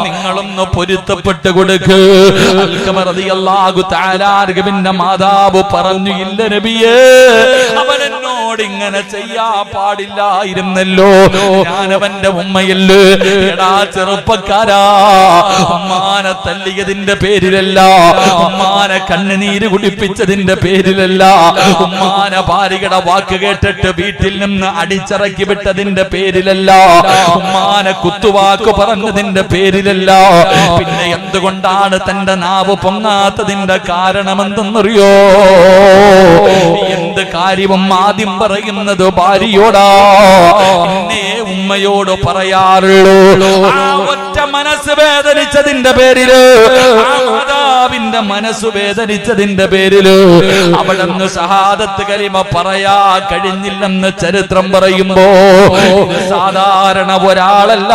നിങ്ങളൊന്ന് പൊരുത്തപ്പെട്ട് കൊടുക്ക്. അൽഖമ റളിയല്ലാഹു തആല അൻഹുവിന്റെ മാതാവ് പറഞ്ഞു, ഇല്ല നബിയേ, അവൻ എന്നോട് ഇങ്ങനെ ചെയ്യാ പാടില്ലായിരുന്നല്ലോ, ഞാനവന്റെ ഉമ്മയല്ലേ. എടാ ചെറുപ്പക്കാരാ, ഉമ്മാനെ തല്ലിയതിന്റെ പേരിലല്ല, ഉമ്മാനെ കണ്ണുനീര് കുടിപ്പിച്ചതിന്റെ പേരിലല്ല, ഉമ്മാനെ ഭാര്യയുടെ വാക്ക് കേട്ടിട്ട് വീട്ടിൽ നിന്ന് അടിച്ചിറക്കി വിട്ടതിന്റെ പേരിലല്ല, ഉമ്മാനെ കുത്തുവാക്ക് പറഞ്ഞതിന്റെ പേരിലല്ല. പിന്നെ എന്തുകൊണ്ടാണ് തന്റെ നാവ് പൊങ്ങാത്തതിന്റെ കാരണം എന്തെന്നറിയോ? എന്ത് കാര്യവും ആദ്യം പറയുന്നത് ഭാര്യയോടാ, എന്നെ ഉമ്മയോട് പറയാറുള്ളൂ. ആ ഒറ്റ മനസ്സ് വേദനിച്ചതിന്റെ പേരില്, ആ മാതാവിന്റെ മനസ്സ് വേദനിച്ചതിന്റെ പേരില് അവിടുന്ന് ഷഹാദത്ത് കലിമ പറയാ കഴിഞ്ഞില്ലെന്ന് ചരിത്രം പറയുമ്പോ സാധാരണ ഒരാളല്ല.